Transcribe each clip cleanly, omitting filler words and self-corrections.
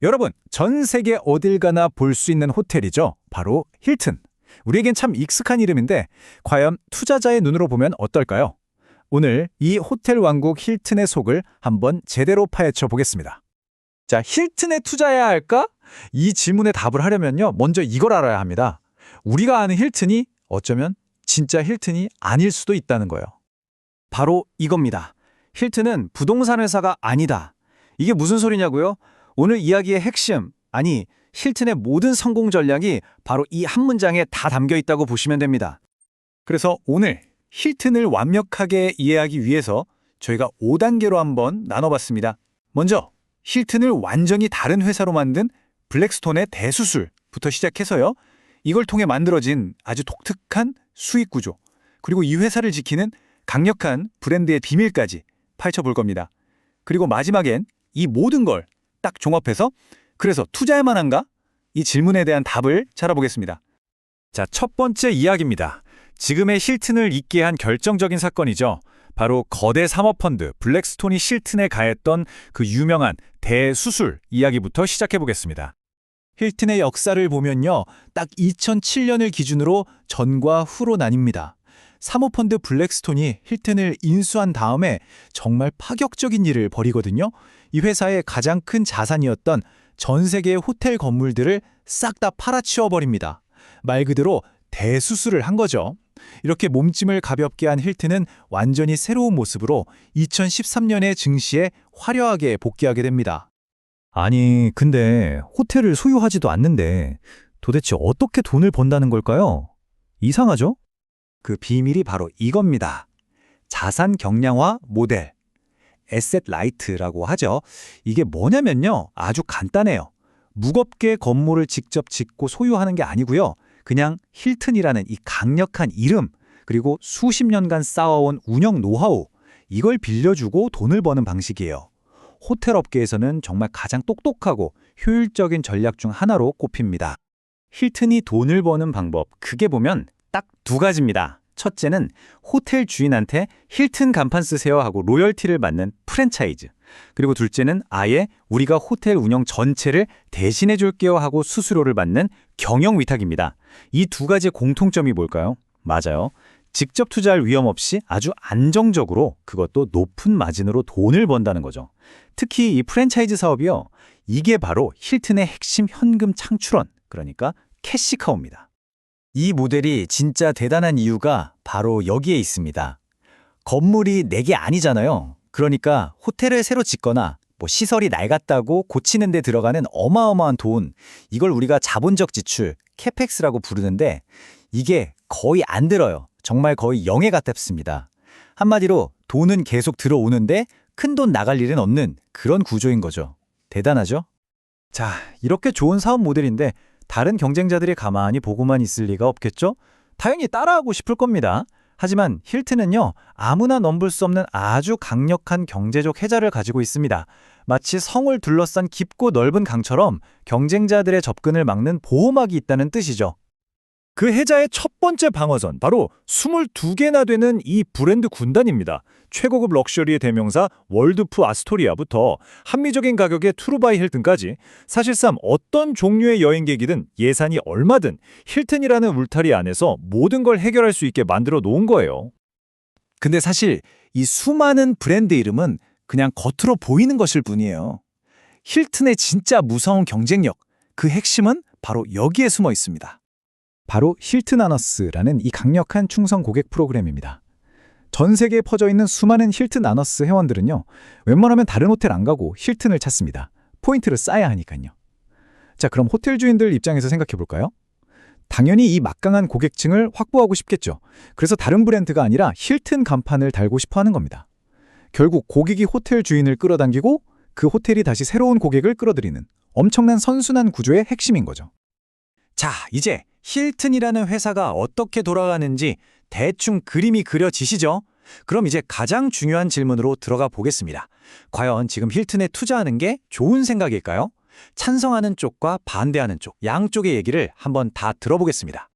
여러분, 전 세계 어딜 가나 볼 수 있는 호텔이죠. 바로 힐튼. 우리에겐 참 익숙한 이름인데 과연 투자자의 눈으로 보면 어떨까요? 오늘 이 호텔 왕국 힐튼의 속을 한번 제대로 파헤쳐 보겠습니다. 자, 힐튼에 투자해야 할까? 이 질문에 답을 하려면요, 먼저 이걸 알아야 합니다. 우리가 아는 힐튼이 어쩌면 진짜 힐튼이 아닐 수도 있다는 거예요. 바로 이겁니다. 힐튼은 부동산 회사가 아니다. 이게 무슨 소리냐고요? 오늘 이야기의 핵심, 아니 힐튼의 모든 성공 전략이 바로 이 한 문장에 다 담겨 있다고 보시면 됩니다. 그래서 오늘 힐튼을 완벽하게 이해하기 위해서 저희가 5단계로 한번 나눠봤습니다. 먼저 힐튼을 완전히 다른 회사로 만든 블랙스톤의 대수술부터 시작해서요. 이걸 통해 만들어진 아주 독특한 수익 구조, 그리고 이 회사를 지키는 강력한 브랜드의 비밀까지 파헤쳐 볼 겁니다. 그리고 마지막엔 이 모든 걸 딱 종합해서 그래서 투자할 만한가? 이 질문에 대한 답을 찾아보겠습니다. 자, 첫 번째 이야기입니다. 지금의 힐튼을 잇게 한 결정적인 사건이죠. 바로 거대 사모펀드 블랙스톤이 힐튼에 가했던 그 유명한 대수술 이야기부터 시작해 보겠습니다. 힐튼의 역사를 보면요, 딱 2007년을 기준으로 전과 후로 나뉩니다. 사모펀드 블랙스톤이 힐튼을 인수한 다음에 정말 파격적인 일을 벌이거든요. 이 회사의 가장 큰 자산이었던 전 세계의 호텔 건물들을 싹 다 팔아치워버립니다. 말 그대로 대수술을 한 거죠. 이렇게 몸짐을 가볍게 한 힐튼은 완전히 새로운 모습으로 2013년에 증시에 화려하게 복귀하게 됩니다. 아니, 근데 호텔을 소유하지도 않는데 도대체 어떻게 돈을 번다는 걸까요? 이상하죠? 그 비밀이 바로 이겁니다. 자산 경량화 모델, 에셋 라이트라고 하죠. 이게 뭐냐면요, 아주 간단해요. 무겁게 건물을 직접 짓고 소유하는 게 아니고요. 그냥 힐튼이라는 이 강력한 이름, 그리고 수십 년간 쌓아온 운영 노하우, 이걸 빌려주고 돈을 버는 방식이에요. 호텔 업계에서는 정말 가장 똑똑하고 효율적인 전략 중 하나로 꼽힙니다. 힐튼이 돈을 버는 방법, 크게 보면 딱 두 가지입니다. 첫째는 호텔 주인한테 힐튼 간판 쓰세요 하고 로열티를 받는 프랜차이즈. 그리고 둘째는 아예 우리가 호텔 운영 전체를 대신해 줄게요 하고 수수료를 받는 경영 위탁입니다. 이 두 가지의 공통점이 뭘까요? 맞아요. 직접 투자할 위험 없이 아주 안정적으로, 그것도 높은 마진으로 돈을 번다는 거죠. 특히 이 프랜차이즈 사업이요, 이게 바로 힐튼의 핵심 현금 창출원, 그러니까 캐시카우입니다. 이 모델이 진짜 대단한 이유가 바로 여기에 있습니다. 건물이 내 게 아니잖아요. 그러니까 호텔을 새로 짓거나 시설이 낡았다고 고치는 데 들어가는 어마어마한 돈, 이걸 우리가 자본적 지출, 캐펙스라고 부르는데 이게 거의 안 들어요. 정말 거의 영에 가깝습니다. 한마디로 돈은 계속 들어오는데 큰 돈 나갈 일은 없는 그런 구조인 거죠. 대단하죠? 자, 이렇게 좋은 사업 모델인데 다른 경쟁자들이 가만히 보고만 있을 리가 없겠죠? 당연히 따라하고 싶을 겁니다. 하지만 힐튼은요, 아무나 넘볼 수 없는 아주 강력한 경제적 해자를 가지고 있습니다. 마치 성을 둘러싼 깊고 넓은 강처럼 경쟁자들의 접근을 막는 보호막이 있다는 뜻이죠. 그 해자의 첫 번째 방어선, 바로 22개나 되는 이 브랜드 군단입니다. 최고급 럭셔리의 대명사 월드프 아스토리아부터 합리적인 가격의 투르바이 힐튼까지 사실상 어떤 종류의 여행객이든 예산이 얼마든 힐튼이라는 울타리 안에서 모든 걸 해결할 수 있게 만들어 놓은 거예요. 근데 사실 이 수많은 브랜드 이름은 그냥 겉으로 보이는 것일 뿐이에요. 힐튼의 진짜 무서운 경쟁력, 그 핵심은 바로 여기에 숨어 있습니다. 바로 힐튼 아너스라는 이 강력한 충성 고객 프로그램입니다. 전 세계에 퍼져 있는 수많은 힐튼 아너스 회원들은요, 웬만하면 다른 호텔 안 가고 힐튼을 찾습니다. 포인트를 쌓아야 하니까요. 자, 그럼 호텔 주인들 입장에서 생각해 볼까요? 당연히 이 막강한 고객층을 확보하고 싶겠죠. 그래서 다른 브랜드가 아니라 힐튼 간판을 달고 싶어 하는 겁니다. 결국 고객이 호텔 주인을 끌어당기고 그 호텔이 다시 새로운 고객을 끌어들이는 엄청난 선순환 구조의 핵심인 거죠. 자, 이제 힐튼이라는 회사가 어떻게 돌아가는지 대충 그림이 그려지시죠? 그럼 이제 가장 중요한 질문으로 들어가 보겠습니다. 과연 지금 힐튼에 투자하는 게 좋은 생각일까요? 찬성하는 쪽과 반대하는 쪽, 양쪽의 얘기를 한번 다 들어보겠습니다.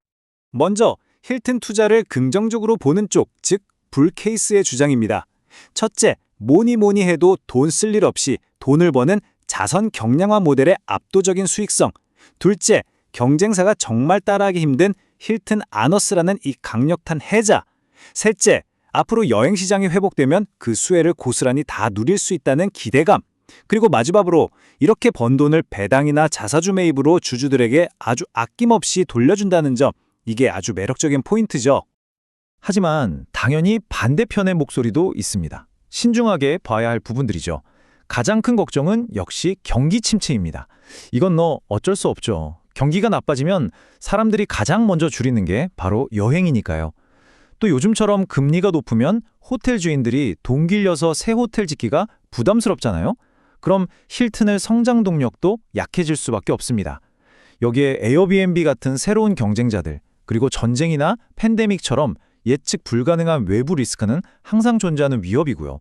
먼저 힐튼 투자를 긍정적으로 보는 쪽, 즉 불케이스의 주장입니다. 첫째, 뭐니 해도 돈 쓸 일 없이 돈을 버는 자선 경량화 모델의 압도적인 수익성. 둘째, 경쟁사가 정말 따라하기 힘든 힐튼 아너스라는 이 강력한 해자. 셋째, 앞으로 여행 시장이 회복되면 그 수혜를 고스란히 다 누릴 수 있다는 기대감. 그리고 마지막으로 이렇게 번 돈을 배당이나 자사주 매입으로 주주들에게 아주 아낌없이 돌려준다는 점, 이게 아주 매력적인 포인트죠. 하지만 당연히 반대편의 목소리도 있습니다. 신중하게 봐야 할 부분들이죠. 가장 큰 걱정은 역시 경기 침체입니다. 이건 어쩔 수 없죠. 경기가 나빠지면 사람들이 가장 먼저 줄이는 게 바로 여행이니까요. 또 요즘처럼 금리가 높으면 호텔 주인들이 돈 길려서 새 호텔 짓기가 부담스럽잖아요. 그럼 힐튼의 성장 동력도 약해질 수밖에 없습니다. 여기에 에어비앤비 같은 새로운 경쟁자들, 그리고 전쟁이나 팬데믹처럼 예측 불가능한 외부 리스크는 항상 존재하는 위협이고요.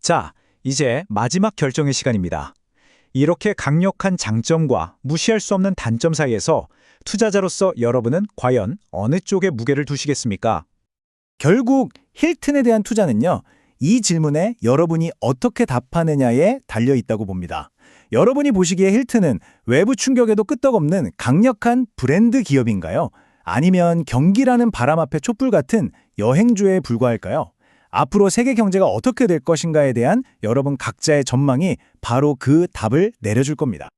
자, 이제 마지막 결정의 시간입니다. 이렇게 강력한 장점과 무시할 수 없는 단점 사이에서 투자자로서 여러분은 과연 어느 쪽에 무게를 두시겠습니까? 결국 힐튼에 대한 투자는요, 이 질문에 여러분이 어떻게 답하느냐에 달려 있다고 봅니다. 여러분이 보시기에 힐튼은 외부 충격에도 끄떡없는 강력한 브랜드 기업인가요? 아니면 경기라는 바람 앞에 촛불 같은 여행주에 불과할까요? 앞으로 세계 경제가 어떻게 될 것인가에 대한 여러분 각자의 전망이 바로 그 답을 내려줄 겁니다.